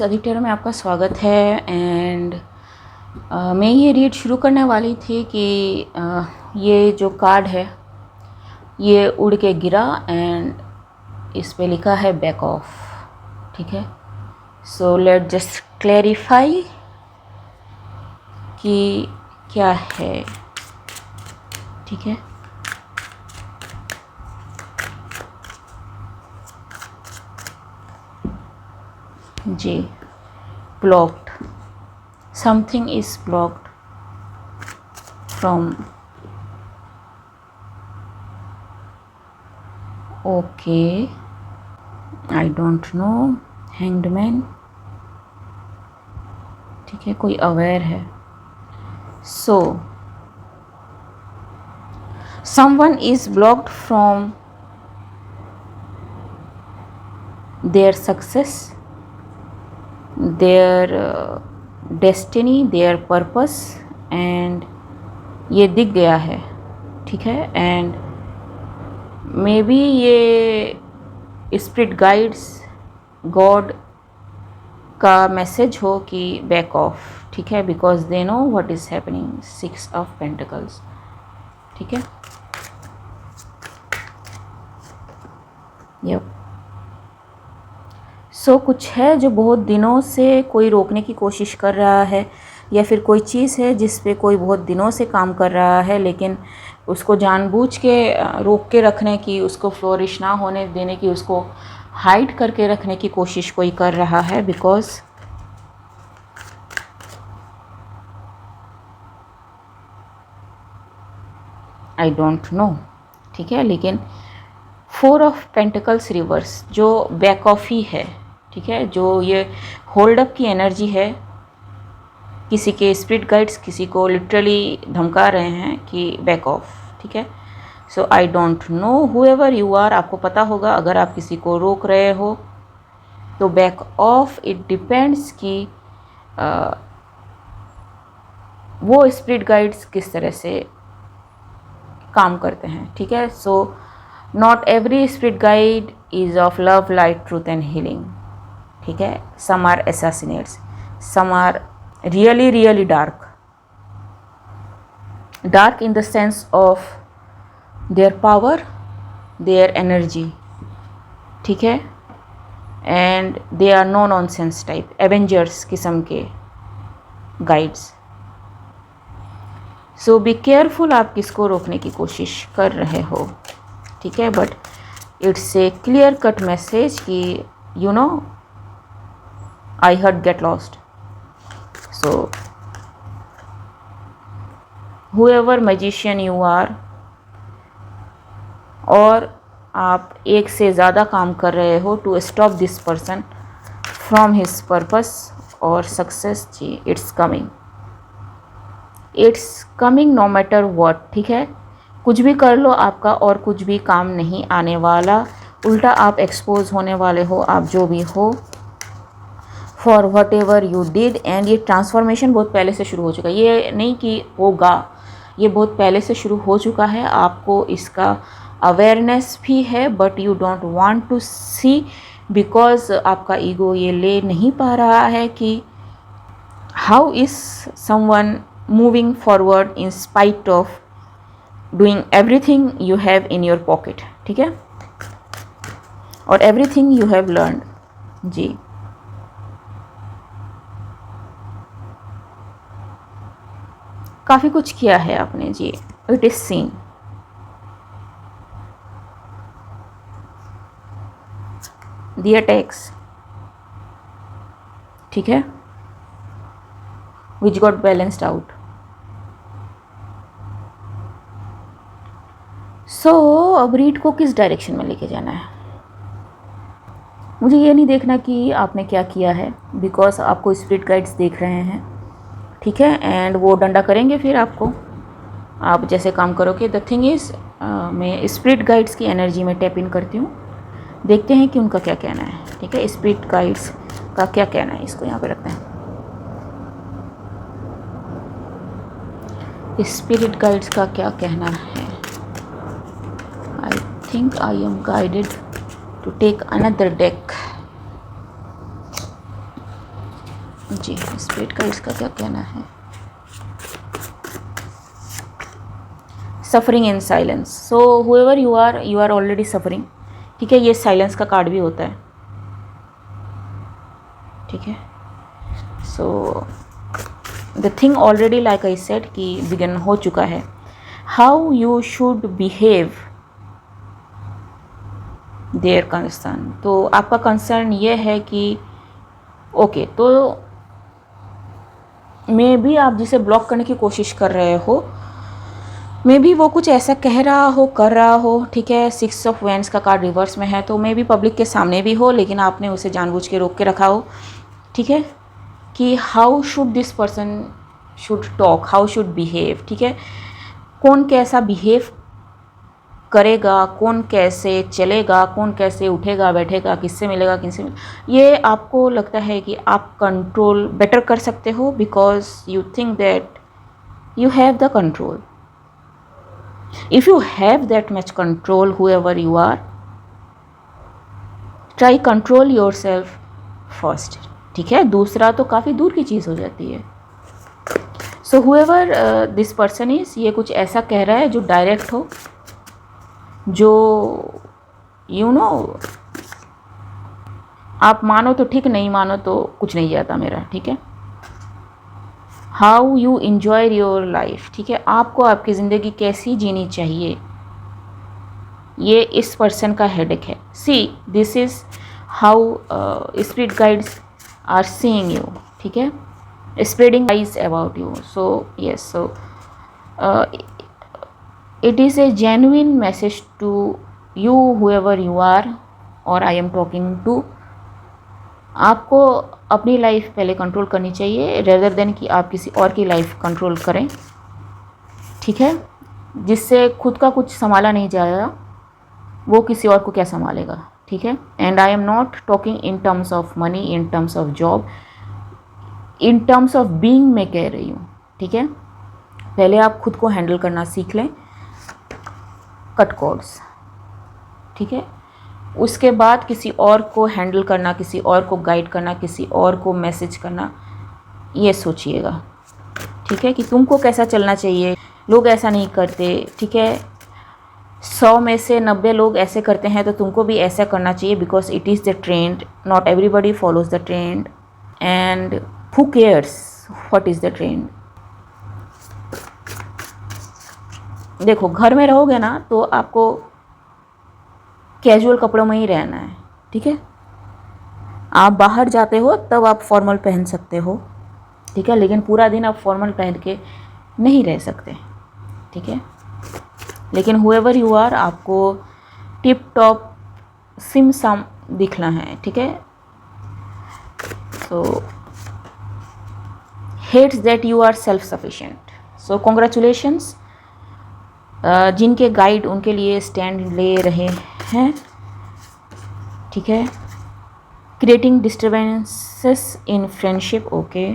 अधिकतर में आपका स्वागत है। एंड मैं ये रीड शुरू करने वाली थी कि ये जो कार्ड है ये उड़ के गिरा एंड इस पे लिखा है बैक ऑफ। ठीक है, सो लेट जस्ट क्लैरिफाई कि क्या है। ठीक है, जी, blocked, something is blocked from, okay, I don't know, hanged man। ठीक है, कोई अवेयर है। so someone is blocked from their success, their destiny, their purpose, and ये दिख गया है। ठीक है, एंड मे बी ये स्पिरिट गाइड्स, गॉड का मैसेज हो कि बैक ऑफ। ठीक है, because they know what is happening. 6 of pentacles. ठीक है, यप। सो कुछ है जो बहुत दिनों से कोई रोकने की कोशिश कर रहा है, या फिर कोई चीज़ है जिस पे कोई बहुत दिनों से काम कर रहा है, लेकिन उसको जानबूझ के रोक के रखने की, उसको फ्लोरिश ना होने देने की, उसको हाइड करके रखने की कोशिश कोई कर रहा है। Because I don't no. ठीक है, लेकिन 4 ऑफ पेंटिकल्स रिवर्स जो बैक ऑफ ही है। ठीक है, जो ये होल्ड अप की एनर्जी है, किसी के स्पिरिट गाइड्स किसी को लिटरली धमका रहे हैं कि बैक ऑफ। ठीक है, so I don't know whoever you are, आपको पता होगा अगर आप किसी को रोक रहे हो तो बैक ऑफ। इट डिपेंड्स कि वो स्पिरिट गाइड्स किस तरह से काम करते हैं। ठीक है, so not every spirit guide is of love, light, truth and healing. ठीक है, some are assassinates, some are really really dark in the sense of their power, their energy। ठीक है, and they are no nonsense type, avengers किस्म के guides। so be careful आप किसको रोकने की कोशिश कर रहे हो। ठीक है, but it's a clear cut message कि you know I heard get lost। so whoever magician you are, और आप एक से ज़्यादा काम कर रहे हो to stop this person from his purpose और सक्सेस, जी it's coming no matter what. ठीक है, कुछ भी कर लो आपका और कुछ भी काम नहीं आने वाला, उल्टा आप एक्सपोज होने वाले हो, आप जो भी हो, for what ever you did. And ये ट्रांसफॉर्मेशन बहुत पहले से शुरू हो चुका है, ये नहीं कि होगा, ये बहुत पहले से शुरू हो चुका है। आपको इसका अवेयरनेस भी है, but you don't want to see, because आपका ईगो ये ले नहीं पा रहा है कि how is someone moving forward in spite of doing everything you have in your pocket. ठीक है, और एवरीथिंग यू हैव लर्नड। जी, काफ़ी कुछ किया है आपने, जी it is seen. The attacks, ठीक है, which got balanced out. So अब रीड को किस डायरेक्शन में लेके जाना है, मुझे ये नहीं देखना कि आपने क्या किया है, बिकॉज आपको स्पिरिट गाइड्स देख रहे हैं। ठीक है, एंड वो डंडा करेंगे फिर आपको, आप जैसे काम करोगे। द थिंग इज़ मैं स्पिरिट गाइड्स की एनर्जी में टैप इन करती हूँ, देखते हैं कि उनका क्या कहना है। ठीक है, स्पिरिट गाइड्स का क्या कहना है, इसको यहाँ पे रखते हैं। स्पिरिट गाइड्स का क्या कहना है। I think I am guided to take another deck। जी स्पिरिट का इसका क्या कहना है? Suffering in silence, so however you are already suffering, ठीक है। ये साइलेंस का कार्ड भी होता है, ठीक है। So the thing already like I said कि बिगिन हो चुका है। How you should behave their concern, तो आपका कंसर्न ये है कि ओके तो मे बी आप जिसे ब्लॉक करने की कोशिश कर रहे हो, मे बी वो कुछ ऐसा कह रहा हो, कर रहा हो, ठीक है। 6 ऑफ वैंड्स का कार्ड रिवर्स में है, तो मे बी पब्लिक के सामने भी हो, लेकिन आपने उसे जानबूझ के रोक के रखा हो, ठीक है। कि how should this person should talk, how should behave, ठीक है। कौन कैसा बिहेव करेगा, कौन कैसे चलेगा, कौन कैसे उठेगा बैठेगा, किससे मिलेगा, किससे ये आपको लगता है कि आप कंट्रोल बेटर कर सकते हो, because you think that you have the control. If you have that much control, whoever you are, try control yourself first, ठीक है। दूसरा तो काफ़ी दूर की चीज़ हो जाती है। So whoever this person is, ये कुछ ऐसा कह रहा है जो डायरेक्ट हो, जो you know आप मानो तो ठीक, नहीं मानो तो कुछ नहीं जाता मेरा, ठीक है। How you enjoy your life, ठीक है। आपको आपकी ज़िंदगी कैसी जीनी चाहिए, ये इस पर्सन का हेडेक है। See this is how spirit guides are seeing you, ठीक है। Spreading eyes about you, so yes, so it is a genuine message to you however you are, और आई एम टॉकिंग टू। आपको अपनी life पहले control करनी चाहिए, rather than कि आप किसी और की लाइफ कंट्रोल करें, ठीक है। जिससे खुद का कुछ संभाला नहीं जाएगा, वो किसी और को क्या संभालेगा, ठीक है। And I am not talking in terms of money, in terms of job, in terms of being मैं कह रही हूँ, ठीक है। पहले आप खुद को हैंडल करना सीख लें, कट कॉर्ड्स, ठीक है। उसके बाद किसी और को हैंडल करना, किसी और को गाइड करना, किसी और को मैसेज करना, ये सोचिएगा, ठीक है, कि तुमको कैसा चलना चाहिए। लोग ऐसा नहीं करते, ठीक है। 100 में से 90 लोग ऐसे करते हैं, तो तुमको भी ऐसा करना चाहिए, because it is the trend, not everybody follows the trend, and who cares what is the trend. देखो घर में रहोगे ना तो आपको कैजुअल कपड़ों में ही रहना है, ठीक है। आप बाहर जाते हो तब आप फॉर्मल पहन सकते हो, ठीक है, लेकिन पूरा दिन आप फॉर्मल पहन के नहीं रह सकते, ठीक है। लेकिन हुएवर यू आर, आपको टिप टॉप सिम सम दिखना है, ठीक है। So hates that you are self sufficient, so congratulations. जिनके गाइड उनके लिए स्टैंड ले रहे हैं, ठीक है। Creating disturbances in friendship, okay.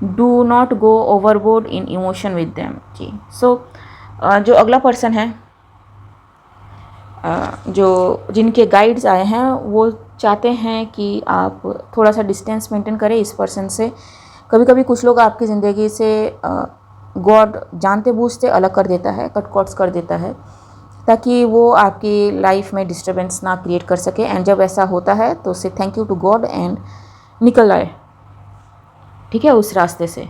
Do not go overboard in emotion with them, जी। सो जो अगला पर्सन है, जो जिनके गाइड्स आए हैं, वो चाहते हैं कि आप थोड़ा सा डिस्टेंस मेंटेन करें इस पर्सन से। कभी कभी कुछ लोग आपकी ज़िंदगी से गॉड जानते बूझते अलग कर देता है, कट कॉर्ड्स कर देता है, ताकि वो आपकी लाइफ में डिस्टर्बेंस ना क्रिएट कर सके। एंड जब ऐसा होता है तो say thank you to God and निकल आए, ठीक है, उस रास्ते से।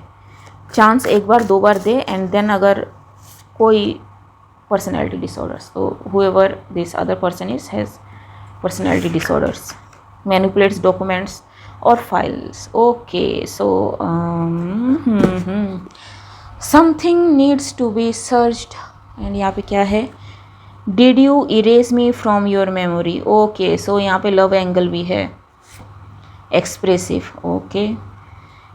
चांस एक बार 2 बार दे, एंड देन अगर कोई पर्सनैलिटी डिसऑर्डर्स, तो whoever this other person is has personality disorders, manipulates documents और files, okay. So something needs to be searched, and यहाँ पे क्या है, did you erase me from your memory, okay. So यहाँ पे लव एंगल भी है, expressive, okay.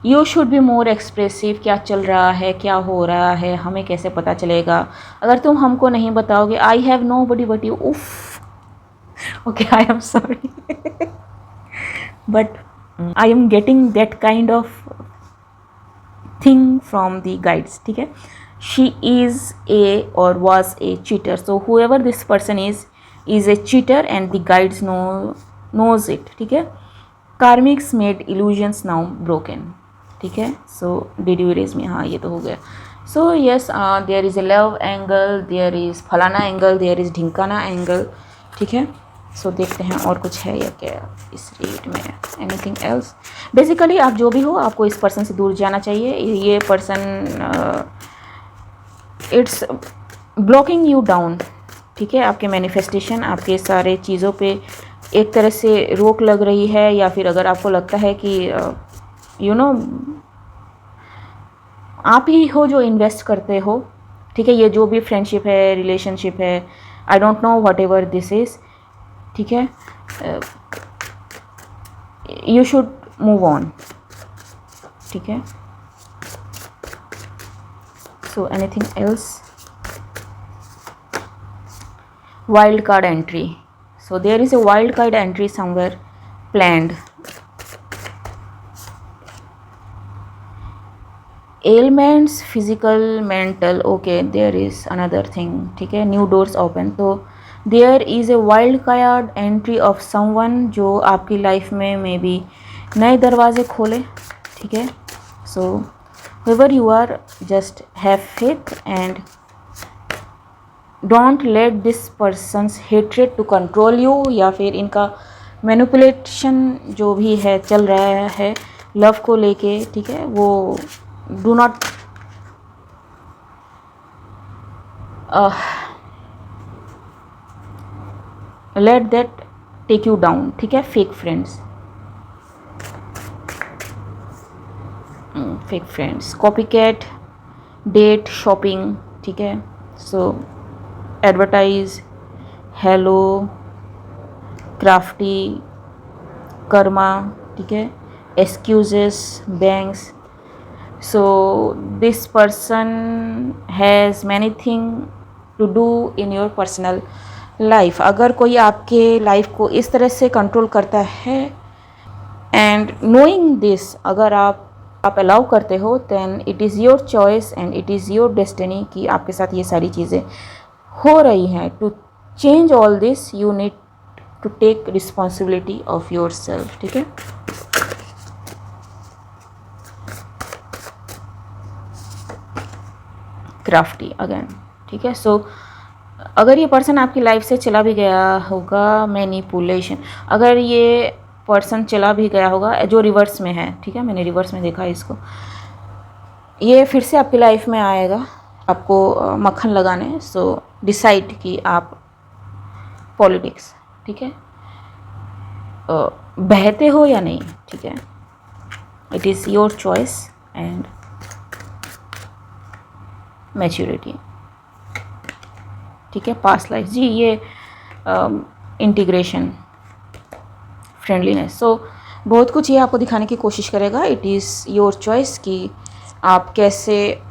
You should be more expressive, क्या चल रहा है, क्या हो रहा है, हमें कैसे पता चलेगा अगर तुम हमको नहीं बताओगे। I have no buddy but you, उफ, okay, I am sorry but I am getting that kind of thing from the guides, ठीक है। She is a or was a cheater, so whoever this person is a cheater and the guides knows it, ठीक है। Karmics made illusions now broken, ठीक है। So did you erase me, हाँ ये तो हो गया। So yes, there is a love angle, there is फलाना एंगल, देयर इज़ ढिंकाना एंगल, ठीक है। सो देखते हैं और कुछ है या क्या इस रीड में, एनीथिंग एल्स। बेसिकली आप जो भी हो, आपको इस पर्सन से दूर जाना चाहिए। ये person it's blocking you down, ठीक है। आपके मैनिफेस्टेशन, आपके सारे चीज़ों पे एक तरह से रोक लग रही है, या फिर अगर आपको लगता है कि यू नो आप ही हो जो इन्वेस्ट करते हो, ठीक है। ये जो भी फ्रेंडशिप है, रिलेशनशिप है, आई don't know what ever this is, ठीक है। यू शुड मूव ऑन, ठीक है। So anything else, wild card entry, so there is a wild card entry somewhere planned. Ailments, physical, mental, okay, there is another thing, ठीक है। new doors open, तो there is a wild card entry of someone जो आपकी life में may be नए दरवाजे खोले, ठीक है। so whoever you are, just have faith and don't let this person's hatred to control you, या फिर इनका मैनिपुलेशन जो भी है चल रहा है लव को लेके, ठीक है। वो do not let that take you down, ठीक है। Fake friends, fake friends, copy cat, date, shopping, ठीक है। So advertise, hello, crafty, karma, ठीक है। Excuses, banks. So this person has many thing to do in your personal life. अगर कोई आपके life को इस तरह से कंट्रोल करता है, एंड नोइंग दिस, अगर आप अलाउ करते हो, then it is your choice and it is your destiny कि आपके साथ ये सारी चीज़ें हो रही हैं। To change all this you need to take responsibility of your self, ठीक है। क्राफ्टी अगेन, ठीक है। सो अगर ये पर्सन आपकी लाइफ से चला भी गया होगा, मैनिपुलेशन, अगर ये पर्सन चला भी गया होगा जो रिवर्स में है, ठीक है, मैंने रिवर्स में देखा है इसको, ये फिर से आपकी लाइफ में आएगा आपको मक्खन लगाने। सो डिसाइड कि आप पॉलिटिक्स, ठीक है, बहते हो या नहीं, ठीक है। It is your choice and maturity, ठीक है। पास्ट लाइफ, जी ये इंटीग्रेशन, फ्रेंडलीनेस, सो बहुत कुछ ये आपको दिखाने की कोशिश करेगा। इट इज़ योर चॉइस कि आप कैसे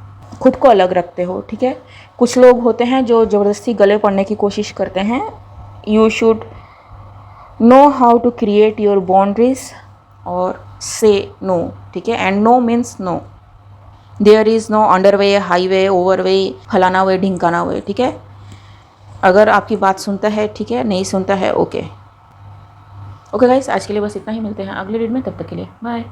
खुद को अलग रखते हो, ठीक है। कुछ लोग होते हैं जो ज़बरदस्ती गले पड़ने की कोशिश करते हैं। You should know how to create your boundaries और से नो, ठीक है। And no means no, there is no underway, highway, overway, फलाना वे, ढिंकाना वे, ठीक है। अगर आपकी बात सुनता है, ठीक है, नहीं सुनता है, ओके। ओके गाइस, आज के लिए बस इतना ही। मिलते हैं अगले वीडियो में, तब तक के लिए बाय।